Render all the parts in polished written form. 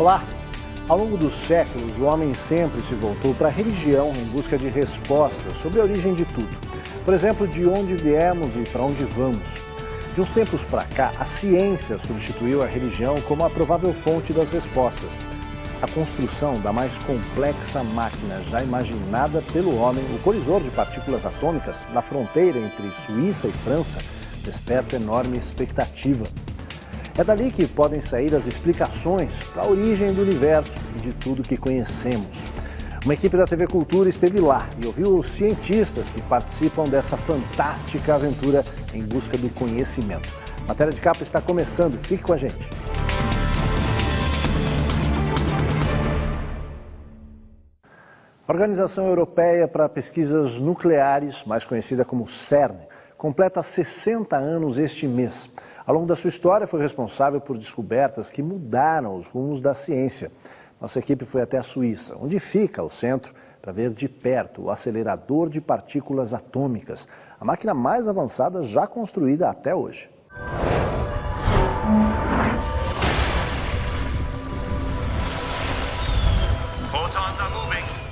Olá! Ao longo dos séculos, o homem sempre se voltou para a religião em busca de respostas sobre a origem de tudo. Por exemplo, de onde viemos e para onde vamos. De uns tempos para cá, a ciência substituiu a religião como a provável fonte das respostas. A construção da mais complexa máquina já imaginada pelo homem, o colisor de partículas atômicas, na fronteira entre Suíça e França, desperta enorme expectativa. É dali que podem sair as explicações para a origem do universo e de tudo que conhecemos. Uma equipe da TV Cultura esteve lá e ouviu os cientistas que participam dessa fantástica aventura em busca do conhecimento. A matéria de capa está começando, fique com a gente. A Organização Europeia para Pesquisas Nucleares, mais conhecida como CERN, completa 60 anos este mês. Ao longo da sua história, foi responsável por descobertas que mudaram os rumos da ciência. Nossa equipe foi até a Suíça, onde fica o centro, para ver de perto o acelerador de partículas atômicas, a máquina mais avançada já construída até hoje.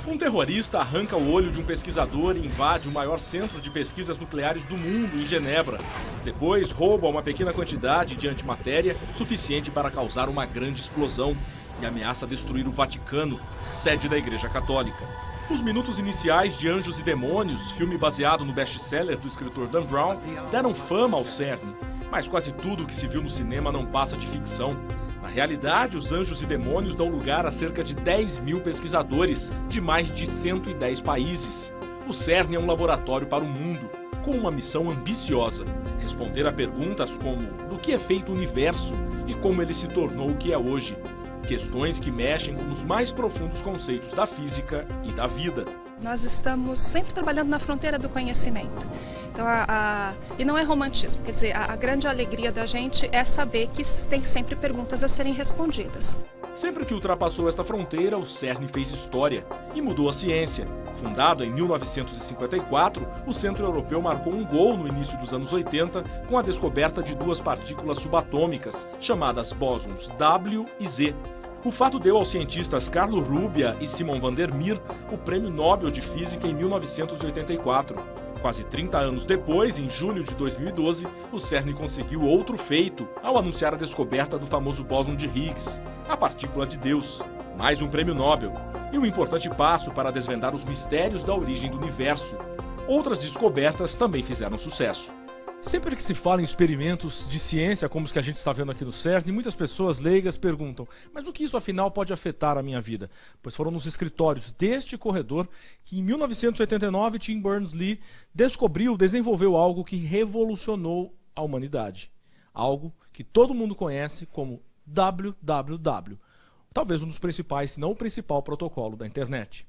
Um terrorista arranca o olho de um pesquisador e invade o maior centro de pesquisas nucleares do mundo, em Genebra. Depois, rouba uma pequena quantidade de antimatéria, suficiente para causar uma grande explosão, e ameaça destruir o Vaticano, sede da Igreja Católica. Os minutos iniciais de Anjos e Demônios, filme baseado no best-seller do escritor Dan Brown, deram fama ao CERN. Mas quase tudo que se viu no cinema não passa de ficção. Na realidade, os Anjos e Demônios dão lugar a cerca de 10 mil pesquisadores, de mais de 110 países. O CERN é um laboratório para o mundo, com uma missão ambiciosa: responder a perguntas como do que é feito o universo e como ele se tornou o que é hoje. Questões que mexem com os mais profundos conceitos da física e da vida. Nós estamos sempre trabalhando na fronteira do conhecimento. Então, e não é romantismo, quer dizer, a grande alegria da gente é saber que tem sempre perguntas a serem respondidas. Sempre que ultrapassou esta fronteira, o CERN fez história e mudou a ciência. Fundado em 1954, o Centro Europeu marcou um gol no início dos anos 80 com a descoberta de duas partículas subatômicas, chamadas bósons W e Z. O fato deu aos cientistas Carlo Rubbia e Simon van der Meer o Prêmio Nobel de Física em 1984. Quase 30 anos depois, em julho de 2012, o CERN conseguiu outro feito ao anunciar a descoberta do famoso bóson de Higgs, a partícula de Deus. Mais um prêmio Nobel e um importante passo para desvendar os mistérios da origem do universo. Outras descobertas também fizeram sucesso. Sempre que se fala em experimentos de ciência, como os que a gente está vendo aqui no CERN, muitas pessoas leigas perguntam: mas o que isso afinal pode afetar a minha vida? Pois foram nos escritórios deste corredor que em 1989 Tim Berners-Lee desenvolveu algo que revolucionou a humanidade. Algo que todo mundo conhece como WWW. Talvez um dos principais, se não o principal protocolo da internet.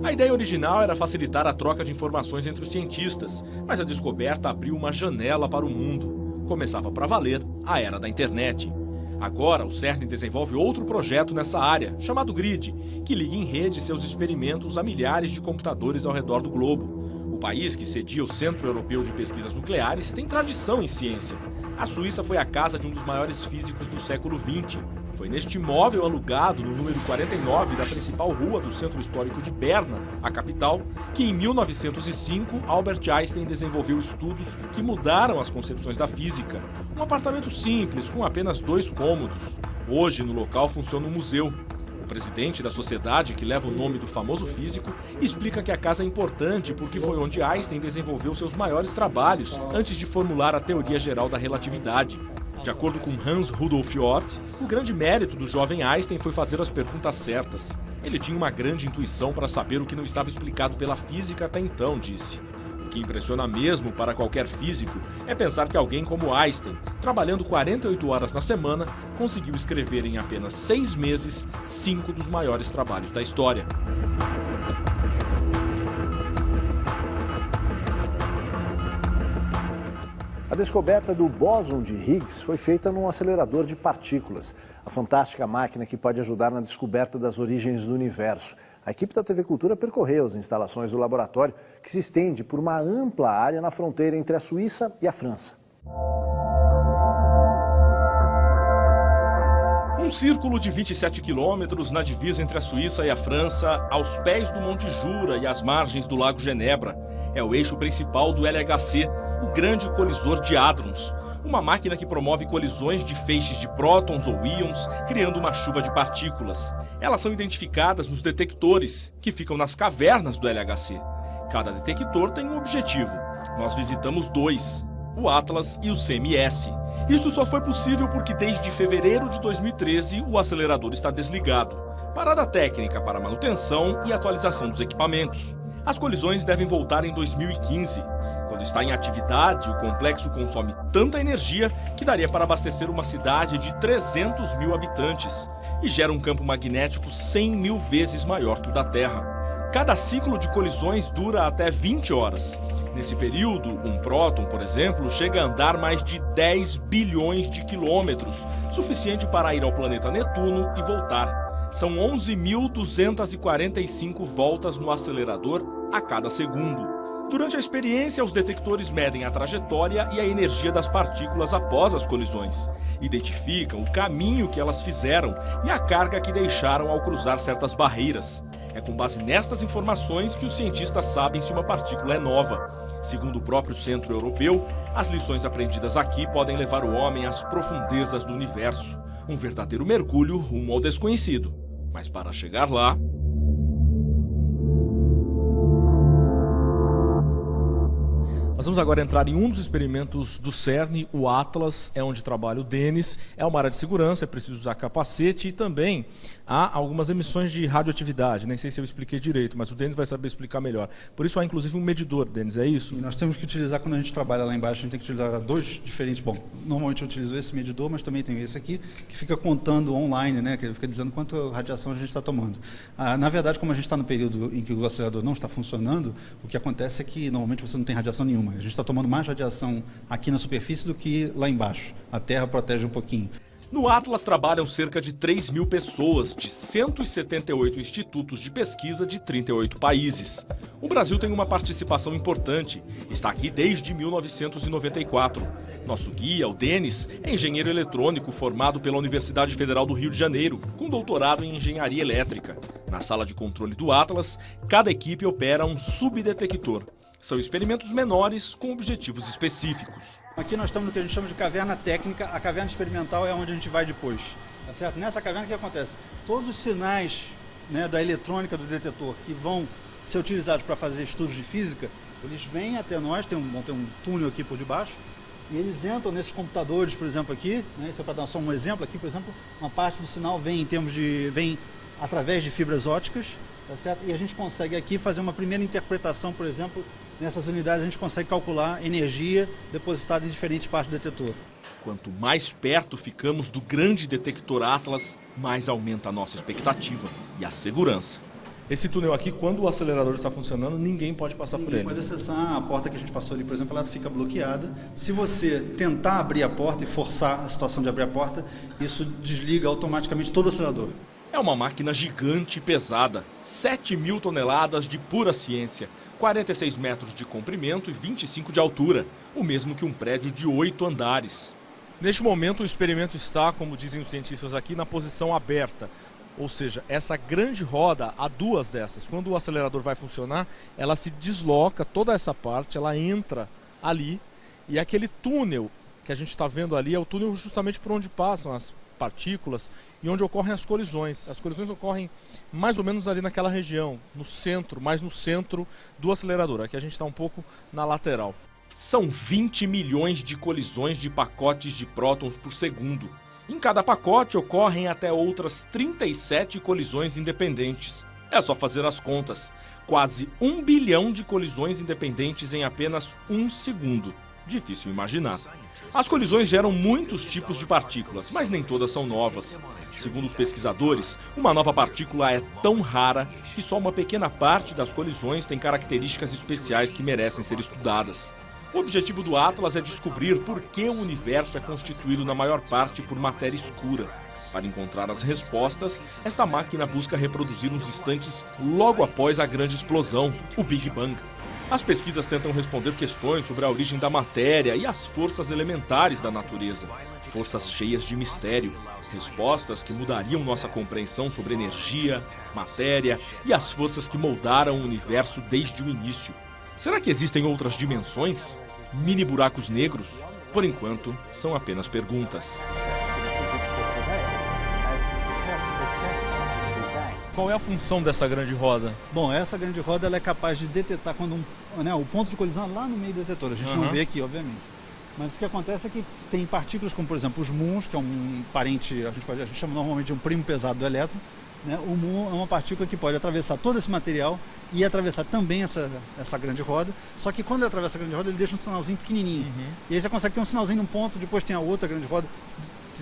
A ideia original era facilitar a troca de informações entre os cientistas, mas a descoberta abriu uma janela para o mundo. Começava para valer a era da internet. Agora, o CERN desenvolve outro projeto nessa área, chamado GRID, que liga em rede seus experimentos a milhares de computadores ao redor do globo. O país que cedia o Centro Europeu de Pesquisas Nucleares tem tradição em ciência. A Suíça foi a casa de um dos maiores físicos do século XX. Foi neste imóvel alugado no número 49 da principal rua do centro histórico de Berna, a capital, que em 1905 Albert Einstein desenvolveu estudos que mudaram as concepções da física. Um apartamento simples, com apenas 2 cômodos. Hoje, no local funciona um museu. O presidente da sociedade, que leva o nome do famoso físico, explica que a casa é importante porque foi onde Einstein desenvolveu seus maiores trabalhos antes de formular a teoria geral da relatividade. De acordo com Hans Rudolf Oert, o grande mérito do jovem Einstein foi fazer as perguntas certas. Ele tinha uma grande intuição para saber o que não estava explicado pela física até então, disse. O que impressiona mesmo para qualquer físico é pensar que alguém como Einstein, trabalhando 48 horas na semana, conseguiu escrever em apenas 6 meses 5 dos maiores trabalhos da história. A descoberta do bóson de Higgs foi feita num acelerador de partículas, a fantástica máquina que pode ajudar na descoberta das origens do universo. A equipe da TV Cultura percorreu as instalações do laboratório, que se estende por uma ampla área na fronteira entre a Suíça e a França. Um círculo de 27 quilômetros na divisa entre a Suíça e a França, aos pés do Monte Jura e às margens do Lago Genebra. É o eixo principal do LHC, o Grande Colisor de Hadrons. Uma máquina que promove colisões de feixes de prótons ou íons, criando uma chuva de partículas. Elas são identificadas nos detectores, que ficam nas cavernas do LHC. Cada detector tem um objetivo. Nós visitamos 2, o Atlas e o CMS. Isso só foi possível porque desde fevereiro de 2013 o acelerador está desligado. Parada técnica para manutenção e atualização dos equipamentos. As colisões devem voltar em 2015. Quando está em atividade, o complexo consome tanta energia que daria para abastecer uma cidade de 300 mil habitantes e gera um campo magnético 100 mil vezes maior que o da Terra. Cada ciclo de colisões dura até 20 horas. Nesse período, um próton, por exemplo, chega a andar mais de 10 bilhões de quilômetros, suficiente para ir ao planeta Netuno e voltar. São 11.245 voltas no acelerador a cada segundo. Durante a experiência, os detectores medem a trajetória e a energia das partículas após as colisões. Identificam o caminho que elas fizeram e a carga que deixaram ao cruzar certas barreiras. É com base nestas informações que os cientistas sabem se uma partícula é nova. Segundo o próprio Centro Europeu, as lições aprendidas aqui podem levar o homem às profundezas do universo. Um verdadeiro mergulho rumo ao desconhecido. Mas para chegar lá... Nós vamos agora entrar em um dos experimentos do CERN, o Atlas, é onde trabalha o Denis. É uma área de segurança, é preciso usar capacete e também há algumas emissões de radioatividade. Nem sei se eu expliquei direito, mas o Denis vai saber explicar melhor. Por isso há inclusive um medidor, Denis, é isso? E nós temos que utilizar, quando a gente trabalha lá embaixo, a gente tem que utilizar 2 diferentes. Bom, normalmente eu utilizo esse medidor, mas também tem esse aqui, que fica contando online, né, que ele fica dizendo quanto radiação a gente está tomando. Na verdade, como a gente está no período em que o acelerador não está funcionando, o que acontece é que normalmente você não tem radiação nenhuma. A gente está tomando mais radiação aqui na superfície do que lá embaixo. A Terra protege um pouquinho. No Atlas trabalham cerca de 3 mil pessoas, de 178 institutos de pesquisa de 38 países. O Brasil tem uma participação importante. Está aqui desde 1994. Nosso guia, o Denis, é engenheiro eletrônico formado pela Universidade Federal do Rio de Janeiro, com doutorado em engenharia elétrica. Na sala de controle do Atlas, cada equipe opera um subdetector. São experimentos menores com objetivos específicos. Aqui nós estamos no que a gente chama de caverna técnica. A caverna experimental é onde a gente vai depois. Tá certo? Nessa caverna o que acontece? Todos os sinais, né, da eletrônica do detetor que vão ser utilizados para fazer estudos de física, eles vêm até nós, tem um túnel aqui por debaixo, e eles entram nesses computadores, por exemplo, aqui, né, isso é para dar só um exemplo, aqui, por exemplo, uma parte do sinal vem através de fibras óticas, tá certo? E a gente consegue aqui fazer uma primeira interpretação, por exemplo, nessas unidades a gente consegue calcular energia depositada em diferentes partes do detetor. Quanto mais perto ficamos do grande detector Atlas, mais aumenta a nossa expectativa e a segurança. Esse túnel aqui, quando o acelerador está funcionando, ninguém pode passar por ele. Pode acessar. A porta que a gente passou ali, por exemplo, ela fica bloqueada. Se você tentar abrir a porta e forçar a situação de abrir a porta, isso desliga automaticamente todo o acelerador. É uma máquina gigante e pesada, 7.000 toneladas de pura ciência, 46 metros de comprimento e 25 de altura, o mesmo que um prédio de 8 andares. Neste momento, o experimento está, como dizem os cientistas aqui, na posição aberta. Ou seja, essa grande roda, há 2 dessas. Quando o acelerador vai funcionar, ela se desloca, toda essa parte, ela entra ali. E aquele túnel que a gente está vendo ali é o túnel justamente por onde passam as partículas e onde ocorrem as colisões. As colisões ocorrem mais ou menos ali naquela região, no centro, mais no centro do acelerador. Aqui a gente está um pouco na lateral. São 20 milhões de colisões de pacotes de prótons por segundo. Em cada pacote ocorrem até outras 37 colisões independentes. É só fazer as contas. Quase 1 bilhão de colisões independentes em apenas 1 segundo. Difícil imaginar. As colisões geram muitos tipos de partículas, mas nem todas são novas. Segundo os pesquisadores, uma nova partícula é tão rara que só uma pequena parte das colisões tem características especiais que merecem ser estudadas. O objetivo do Atlas é descobrir por que o universo é constituído na maior parte por matéria escura. Para encontrar as respostas, esta máquina busca reproduzir uns instantes logo após a grande explosão, o Big Bang. As pesquisas tentam responder questões sobre a origem da matéria e as forças elementares da natureza, forças cheias de mistério. Respostas que mudariam nossa compreensão sobre energia, matéria e as forças que moldaram o universo desde o início. Será que existem outras dimensões? Mini buracos negros? Por enquanto, são apenas perguntas. Qual é a função dessa grande roda? Bom, essa grande roda ela é capaz de detectar quando o ponto de colisão é lá no meio do detetor. A gente não vê aqui, obviamente. Mas o que acontece é que tem partículas como, por exemplo, os muons, que é um parente, a gente chama normalmente de um primo pesado do elétron. Né? O muon é uma partícula que pode atravessar todo esse material e atravessar também essa grande roda. Só que quando ele atravessa a grande roda, ele deixa um sinalzinho pequenininho. E aí você consegue ter um sinalzinho num ponto, depois tem a outra grande roda.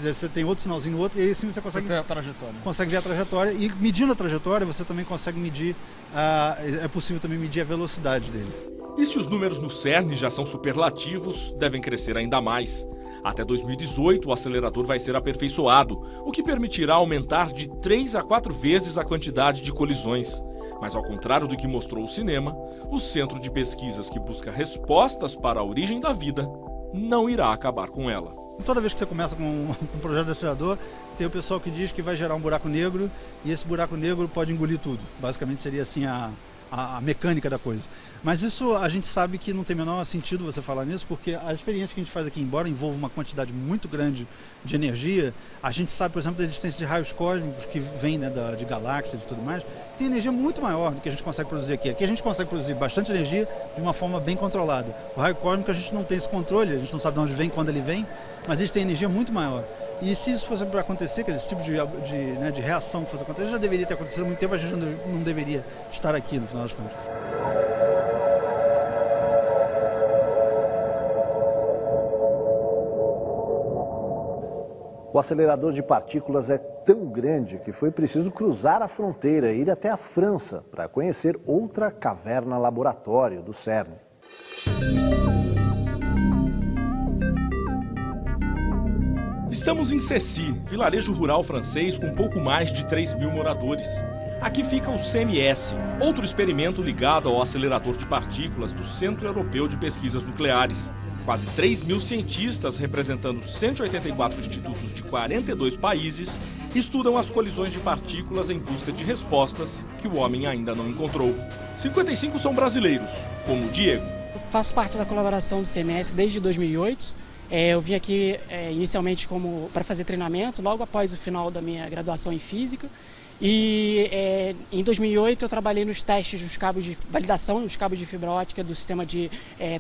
Você tem outro sinalzinho no outro, e aí sim você consegue ver a trajetória. E medindo a trajetória, você também consegue medir, é possível também medir a velocidade dele. E se os números no CERN já são superlativos, devem crescer ainda mais. Até 2018, o acelerador vai ser aperfeiçoado, o que permitirá aumentar de 3 a 4 vezes a quantidade de colisões. Mas ao contrário do que mostrou o cinema, o centro de pesquisas que busca respostas para a origem da vida não irá acabar com ela. Toda vez que você começa com um projeto de acelerador, tem o pessoal que diz que vai gerar um buraco negro e esse buraco negro pode engolir tudo. Basicamente seria assim a mecânica da coisa. Mas isso a gente sabe que não tem o menor sentido você falar nisso, porque a experiência que a gente faz aqui, embora envolva uma quantidade muito grande de energia, a gente sabe, por exemplo, da existência de raios cósmicos que vêm, né, de galáxias e tudo mais, que tem energia muito maior do que a gente consegue produzir aqui. Aqui a gente consegue produzir bastante energia de uma forma bem controlada. O raio cósmico a gente não tem esse controle, a gente não sabe de onde vem, quando ele vem, mas eles têm energia muito maior. E se isso fosse para acontecer, que esse tipo de reação fosse acontecer, já deveria ter acontecido há muito tempo, a gente não deveria estar aqui no final das contas. O acelerador de partículas é tão grande que foi preciso cruzar a fronteira e ir até a França para conhecer outra caverna laboratório do CERN. Estamos em Cessy, vilarejo rural francês com pouco mais de 3.000 moradores. Aqui fica o CMS, outro experimento ligado ao acelerador de partículas do Centro Europeu de Pesquisas Nucleares. Quase 3.000 cientistas, representando 184 institutos de 42 países, estudam as colisões de partículas em busca de respostas que o homem ainda não encontrou. 55 são brasileiros, como o Diego. Faço parte da colaboração do CMS desde 2008. Eu vim aqui inicialmente para fazer treinamento, logo após o final da minha graduação em Física. E em 2008 eu trabalhei nos testes dos cabos de validação, nos cabos de fibra ótica do sistema de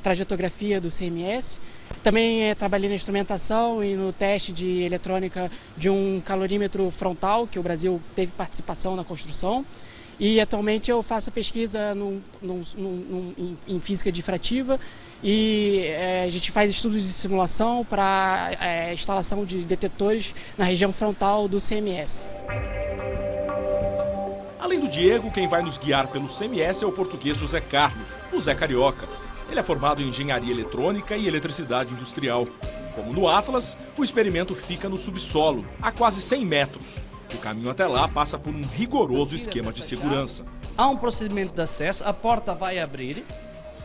trajetografia do CMS. Também trabalhei na instrumentação e no teste de eletrônica de um calorímetro frontal, que o Brasil teve participação na construção. E atualmente eu faço pesquisa em física difrativa e a gente faz estudos de simulação para instalação de detetores na região frontal do CMS. Além do Diego, quem vai nos guiar pelo CMS é o português José Carlos, o Zé Carioca. Ele é formado em engenharia eletrônica e eletricidade industrial. Como no Atlas, o experimento fica no subsolo, a quase 100 metros. O caminho até lá passa por um rigoroso esquema de segurança. Há um procedimento de acesso, a porta vai abrir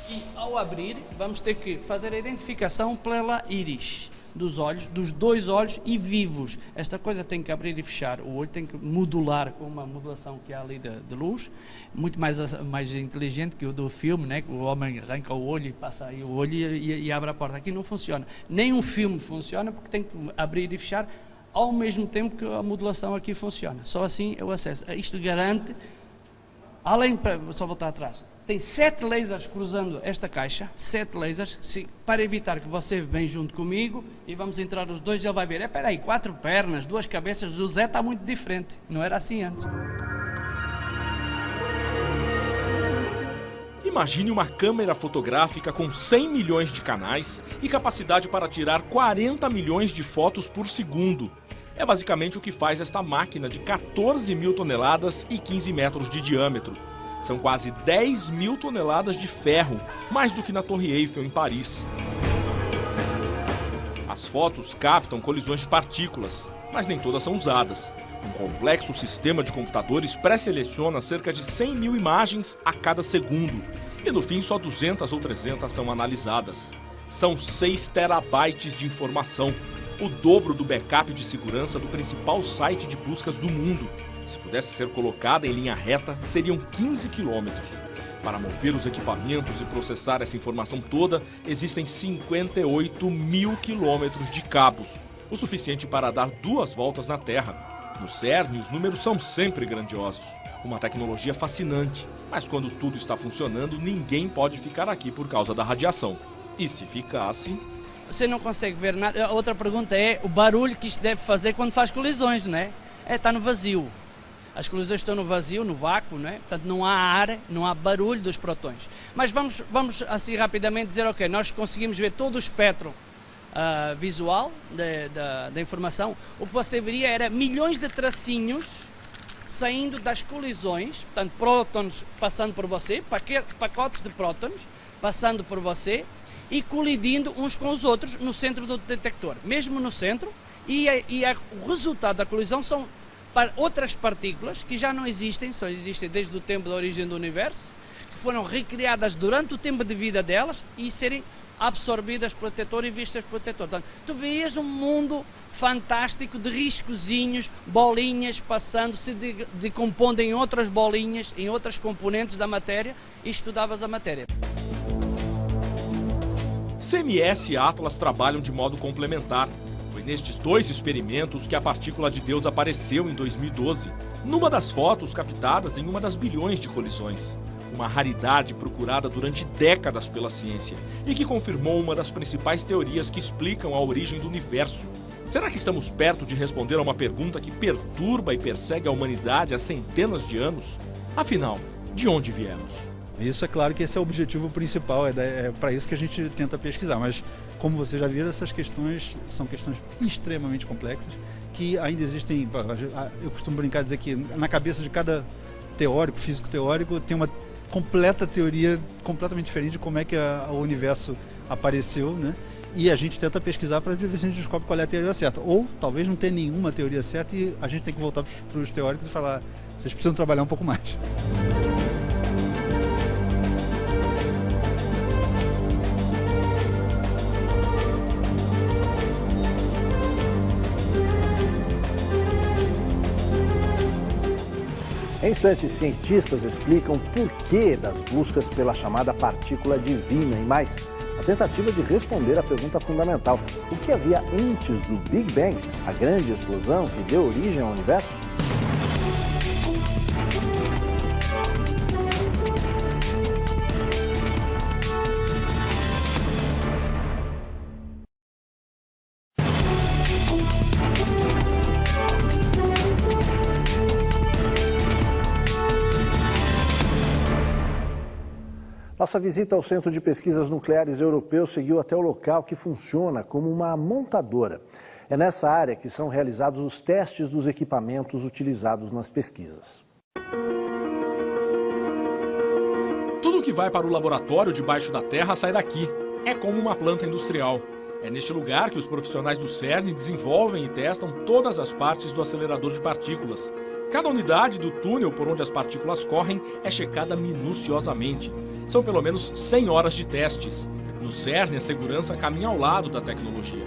e ao abrir vamos ter que fazer a identificação pela íris dos olhos, dos dois olhos e vivos. Esta coisa tem que abrir e fechar, o olho tem que modular com uma modulação que há ali de luz, muito mais inteligente que o do filme, né? Que o homem arranca o olho e passa aí o olho e abre a porta. Aqui não funciona. Nem um filme funciona porque tem que abrir e fechar ao mesmo tempo que a modulação aqui funciona. Só assim é o acesso. Isto garante, além, só voltar atrás, tem 7 lasers cruzando esta caixa, 7 lasers, para evitar que você venha junto comigo e vamos entrar os dois e ele vai ver, espera aí, 4 pernas, 2 cabeças, o Zé está muito diferente, não era assim antes. Imagine uma câmera fotográfica com 100 milhões de canais e capacidade para tirar 40 milhões de fotos por segundo. É basicamente o que faz esta máquina de 14.000 toneladas e 15 metros de diâmetro. São quase 10.000 toneladas de ferro, mais do que na Torre Eiffel em Paris. As fotos captam colisões de partículas, mas nem todas são usadas. Um complexo sistema de computadores pré-seleciona cerca de 100.000 imagens a cada segundo. E no fim, só 200 ou 300 são analisadas. São 6 terabytes de informação. o dobro do backup de segurança do principal site de buscas do mundo. Se pudesse ser colocada em linha reta, seriam 15 quilômetros. Para mover os equipamentos e processar essa informação toda, existem 58 mil quilômetros de cabos, o suficiente para dar 2 voltas na Terra. No CERN, os números são sempre grandiosos. Uma tecnologia fascinante, mas quando tudo está funcionando, ninguém pode ficar aqui por causa da radiação. E se ficasse... Você não consegue ver nada. A outra pergunta é o barulho que isto deve fazer quando faz colisões, né? Está no vazio. As colisões estão no vazio, no vácuo, né? Portanto não há ar, não há barulho dos protões. Mas vamos assim rapidamente dizer, ok, nós conseguimos ver todo o espectro visual da informação. O que você veria era milhões de tracinhos saindo das colisões, portanto prótons passando por você, pacotes de prótons passando por você e colidindo uns com os outros no centro do detector, mesmo no centro, o resultado da colisão são para outras partículas que já não existem, só existem desde o tempo da origem do universo, que foram recriadas durante o tempo de vida delas e serem absorvidas pelo detector e vistas pelo detector. Portanto, tu vês um mundo fantástico de riscozinhos, bolinhas passando, se decompondo em outras bolinhas, em outras componentes da matéria e estudavas a matéria. CMS e Atlas trabalham de modo complementar. Foi nestes 2 experimentos que a partícula de Deus apareceu em 2012, numa das fotos captadas em uma das bilhões de colisões. Uma raridade procurada durante décadas pela ciência e que confirmou uma das principais teorias que explicam a origem do universo. Será que estamos perto de responder a uma pergunta que perturba e persegue a humanidade há centenas de anos? Afinal, de onde viemos? Isso é claro que esse é o objetivo principal, é para isso que a gente tenta pesquisar, mas como você já viu, essas questões são questões extremamente complexas, que ainda existem, eu costumo brincar dizer que na cabeça de cada teórico, físico teórico, tem uma completa teoria completamente diferente de como é que o universo apareceu, né? E a gente tenta pesquisar para ver se a gente descobre qual é a teoria certa. Ou talvez não tenha nenhuma teoria certa e a gente tem que voltar para os teóricos e falar, vocês precisam trabalhar um pouco mais. Em instantes, cientistas explicam o porquê das buscas pela chamada partícula divina e mais, a tentativa de responder à pergunta fundamental: o que havia antes do Big Bang, a grande explosão que deu origem ao universo? Nossa visita ao Centro de Pesquisas Nucleares Europeu seguiu até o local que funciona como uma montadora. É nessa área que são realizados os testes dos equipamentos utilizados nas pesquisas. Tudo que vai para o laboratório debaixo da terra sai daqui. É como uma planta industrial. É neste lugar que os profissionais do CERN desenvolvem e testam todas as partes do acelerador de partículas. Cada unidade do túnel por onde as partículas correm é checada minuciosamente. São pelo menos 100 horas de testes. No CERN, a segurança caminha ao lado da tecnologia.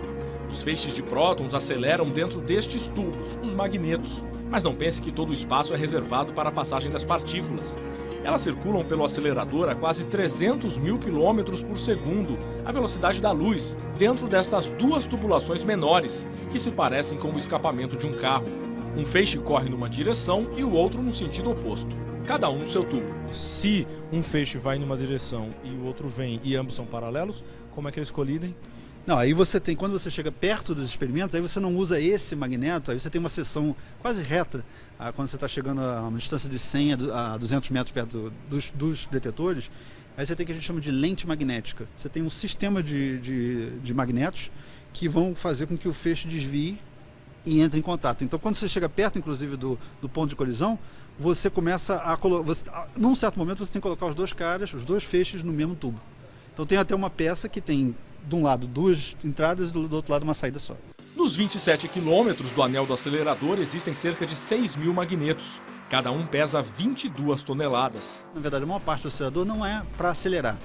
Os feixes de prótons aceleram dentro destes tubos, os magnetos. Mas não pense que todo o espaço é reservado para a passagem das partículas. Elas circulam pelo acelerador a quase 300 mil quilômetros por segundo, a velocidade da luz, dentro destas 2 tubulações menores, que se parecem com o escapamento de um carro. Um feixe corre numa direção e o outro no sentido oposto, cada um no seu tubo. Se um feixe vai numa direção e o outro vem e ambos são paralelos, como é que eles colidem? Não, aí você tem, quando você chega perto dos experimentos, aí você não usa esse magneto, aí você tem uma seção quase reta, quando você está chegando a uma distância de 100 a 200 metros perto dos detetores, aí você tem o que a gente chama de lente magnética. Você tem um sistema de magnetos que vão fazer com que o feixe desvie e entre em contato. Então, quando você chega perto, inclusive, do ponto de colisão, você começa a colocar... Num certo momento, você tem que colocar os 2 caras, os 2 feixes no mesmo tubo. Então, tem até uma peça que tem, de um lado, 2 entradas e do outro lado uma saída só. Nos 27 quilômetros do anel do acelerador existem cerca de 6 mil magnetos. Cada um pesa 22 toneladas. Na verdade, a maior parte do acelerador não é para acelerar.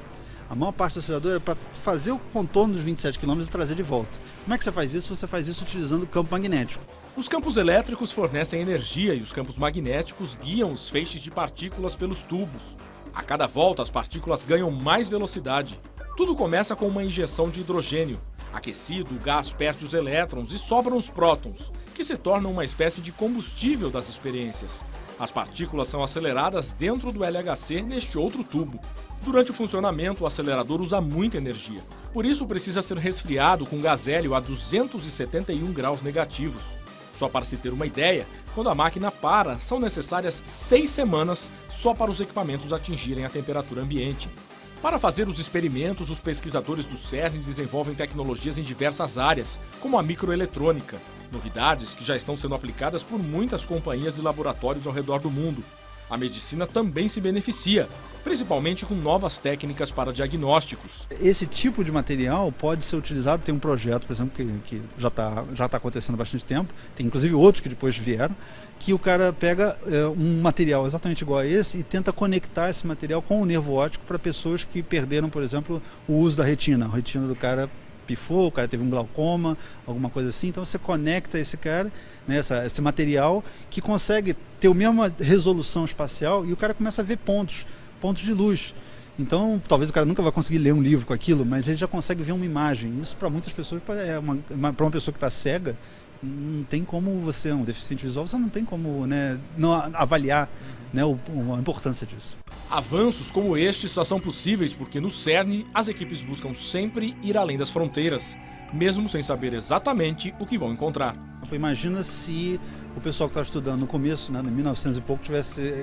A maior parte do acelerador é para fazer o contorno dos 27 km e trazer de volta. Como é que você faz isso? Você faz isso utilizando o campo magnético. Os campos elétricos fornecem energia e os campos magnéticos guiam os feixes de partículas pelos tubos. A cada volta, as partículas ganham mais velocidade. Tudo começa com uma injeção de hidrogênio. Aquecido, o gás perde os elétrons e sobram os prótons, que se tornam uma espécie de combustível das experiências. As partículas são aceleradas dentro do LHC neste outro tubo. Durante o funcionamento, o acelerador usa muita energia. Por isso, precisa ser resfriado com gás hélio a 271 graus negativos. Só para se ter uma ideia, quando a máquina para, são necessárias 6 semanas só para os equipamentos atingirem a temperatura ambiente. Para fazer os experimentos, os pesquisadores do CERN desenvolvem tecnologias em diversas áreas, como a microeletrônica, novidades que já estão sendo aplicadas por muitas companhias e laboratórios ao redor do mundo. A medicina também se beneficia, principalmente com novas técnicas para diagnósticos. Esse tipo de material pode ser utilizado, tem um projeto, por exemplo, que já tá acontecendo há bastante tempo, tem inclusive outros que depois vieram, que o cara pega um material exatamente igual a esse e tenta conectar esse material com o nervo óptico para pessoas que perderam, por exemplo, o uso da retina. A retina do cara pifou, o cara teve um glaucoma, alguma coisa assim, então você conecta esse cara, né, esse material que consegue ter a mesma resolução espacial e o cara começa a ver pontos de luz. Então, talvez o cara nunca vai conseguir ler um livro com aquilo, mas ele já consegue ver uma imagem. Isso para muitas pessoas, para uma pessoa que está cega, não tem como você, um deficiente visual, você não tem como, né, não avaliar, né, a importância disso. Avanços como este só são possíveis porque no CERN as equipes buscam sempre ir além das fronteiras, mesmo sem saber exatamente o que vão encontrar. Imagina se o pessoal que estava estudando no começo, né, em 1900 e pouco,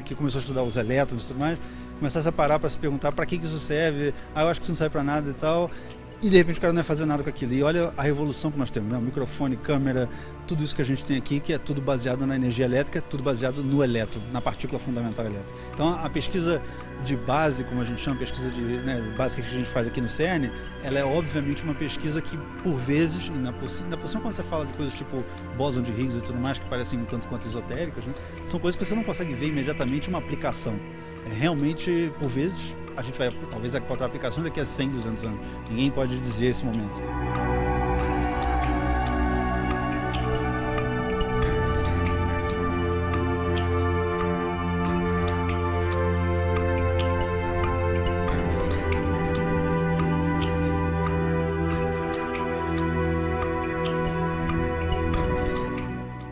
que começou a estudar os elétrons e tudo mais, começasse a parar para se perguntar para que isso serve, eu acho que isso não serve para nada e tal, e de repente o cara não ia fazer nada com aquilo. E olha a revolução que nós temos, né? O microfone, câmera, tudo isso que a gente tem aqui, que é tudo baseado na energia elétrica, tudo baseado no elétron, na partícula fundamental elétrica. Então a pesquisa de base, como a gente chama, pesquisa básica que a gente faz aqui no CERN, ela é obviamente uma pesquisa que por vezes, ainda por cima quando você fala de coisas tipo bóson de Higgs e tudo mais, que parecem um tanto quanto esotéricas, né? São coisas que você não consegue ver imediatamente uma aplicação. Realmente, por vezes, a gente vai talvez encontrar aplicações daqui a 100, 200 anos. Ninguém pode dizer esse momento.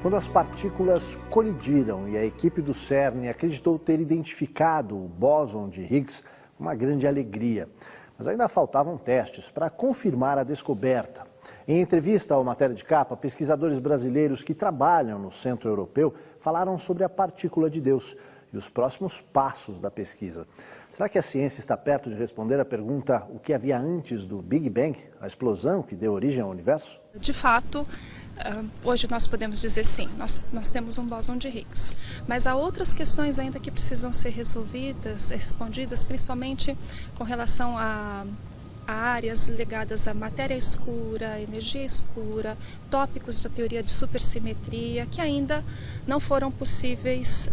Quando as partículas colidiram e a equipe do CERN acreditou ter identificado o bóson de Higgs, uma grande alegria. Mas ainda faltavam testes para confirmar a descoberta. Em entrevista ao Matéria de Capa, pesquisadores brasileiros que trabalham no Centro Europeu falaram sobre a partícula de Deus e os próximos passos da pesquisa. Será que a ciência está perto de responder a pergunta o que havia antes do Big Bang, a explosão que deu origem ao universo? De fato, hoje nós podemos dizer sim, nós temos um bóson de Higgs, mas há outras questões ainda que precisam ser resolvidas, respondidas, principalmente com relação a áreas ligadas à matéria escura, energia escura, tópicos da teoria de supersimetria, que ainda não foram possíveis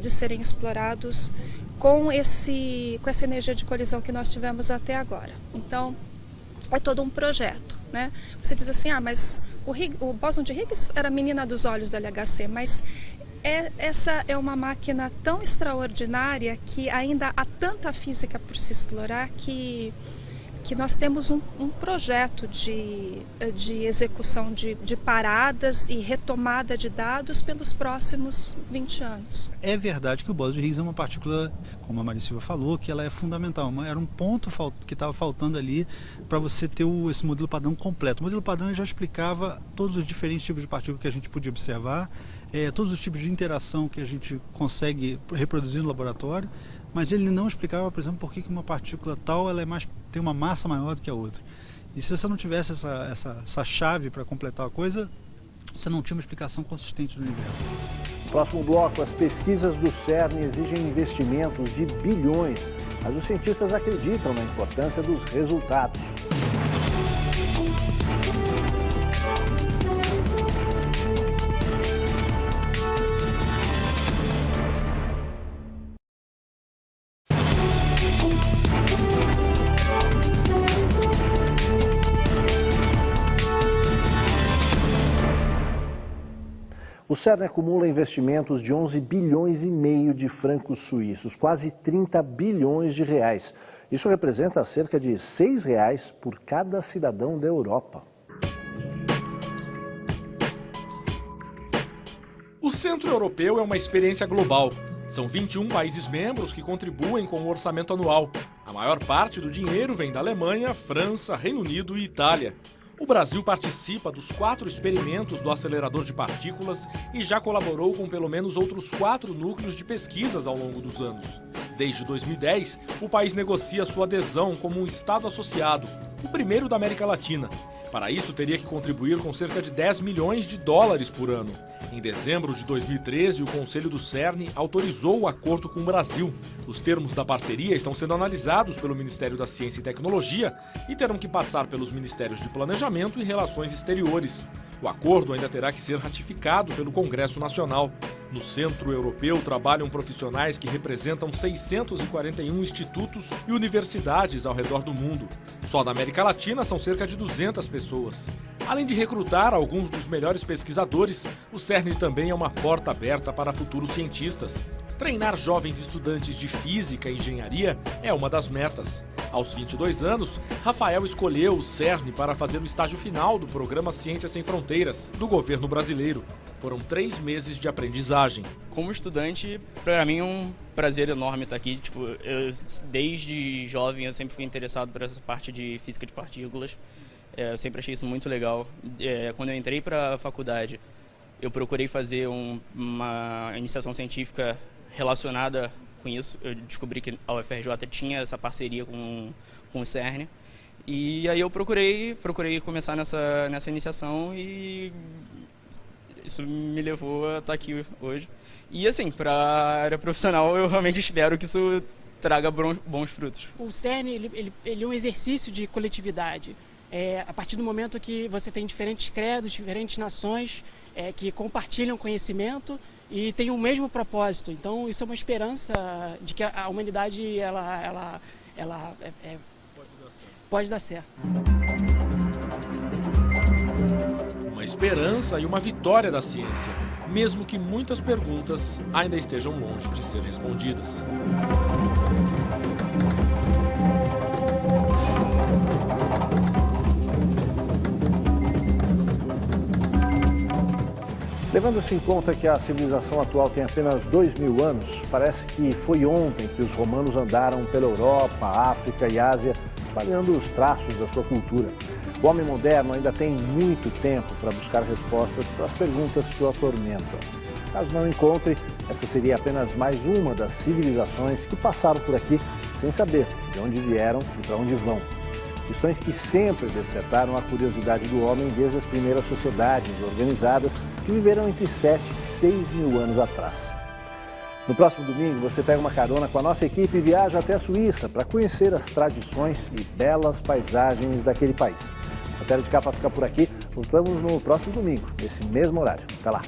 de serem explorados com essa energia de colisão que nós tivemos até agora. Então, é todo um projeto, né? Você diz assim, mas o bóson de Higgs era a menina dos olhos do LHC, mas essa é uma máquina tão extraordinária que ainda há tanta física por se explorar que nós temos um projeto de execução de paradas e retomada de dados pelos próximos 20 anos. É verdade que o bóson de Higgs é uma partícula, como a Mari Silva falou, que ela é fundamental. Era um ponto que estava faltando ali para você ter esse modelo padrão completo. O modelo padrão já explicava todos os diferentes tipos de partículas que a gente podia observar, todos os tipos de interação que a gente consegue reproduzir no laboratório, mas ele não explicava, por exemplo, por que uma partícula tal tem uma massa maior do que a outra. E se você não tivesse essa chave para completar a coisa, você não tinha uma explicação consistente do universo. No próximo bloco, as pesquisas do CERN exigem investimentos de bilhões, mas os cientistas acreditam na importância dos resultados. O CERN acumula investimentos de 11 bilhões e meio de francos suíços, quase 30 bilhões de reais. Isso representa cerca de R$ 6 por cada cidadão da Europa. O Centro Europeu é uma experiência global. São 21 países membros que contribuem com o orçamento anual. A maior parte do dinheiro vem da Alemanha, França, Reino Unido e Itália. O Brasil participa dos 4 experimentos do acelerador de partículas e já colaborou com pelo menos outros 4 núcleos de pesquisas ao longo dos anos. Desde 2010, o país negocia sua adesão como um Estado associado, o primeiro da América Latina. Para isso, teria que contribuir com cerca de 10 milhões de dólares por ano. Em dezembro de 2013, o Conselho do CERN autorizou o acordo com o Brasil. Os termos da parceria estão sendo analisados pelo Ministério da Ciência e Tecnologia e terão que passar pelos Ministérios de Planejamento e Relações Exteriores. O acordo ainda terá que ser ratificado pelo Congresso Nacional. No Centro Europeu trabalham profissionais que representam 641 institutos e universidades ao redor do mundo. Só da América Latina são cerca de 200 pessoas. Além de recrutar alguns dos melhores pesquisadores, o CERN também é uma porta aberta para futuros cientistas. Treinar jovens estudantes de física e engenharia é uma das metas. Aos 22 anos, Rafael escolheu o CERN para fazer o estágio final do programa Ciências Sem Fronteiras, do governo brasileiro. Foram 3 meses de aprendizagem. Como estudante, para mim é um prazer enorme estar aqui. Desde jovem eu sempre fui interessado por essa parte de física de partículas. Eu sempre achei isso muito legal. Quando eu entrei para a faculdade, eu procurei fazer uma iniciação científica relacionada com isso. Eu descobri que a UFRJ tinha essa parceria com o CERN. E aí eu procurei começar nessa iniciação e isso me levou a estar aqui hoje. E assim, para a área profissional, eu realmente espero que isso traga bons frutos. O CERN ele é um exercício de coletividade. A partir do momento que você tem diferentes credos, diferentes nações que compartilham conhecimento e têm o mesmo propósito. Então, isso é uma esperança de que a humanidade pode dar certo. Uma esperança e uma vitória da ciência, mesmo que muitas perguntas ainda estejam longe de ser respondidas. Levando-se em conta que a civilização atual tem apenas 2.000 anos, parece que foi ontem que os romanos andaram pela Europa, África e Ásia, espalhando os traços da sua cultura. O homem moderno ainda tem muito tempo para buscar respostas para as perguntas que o atormentam. Caso não encontre, essa seria apenas mais uma das civilizações que passaram por aqui sem saber de onde vieram e para onde vão. Questões que sempre despertaram a curiosidade do homem desde as primeiras sociedades organizadas que viveram entre 7 e 6 mil anos atrás. No próximo domingo, você pega uma carona com a nossa equipe e viaja até a Suíça para conhecer as tradições e belas paisagens daquele país. A Tela de Capa fica por aqui. Voltamos no próximo domingo, nesse mesmo horário. Até lá!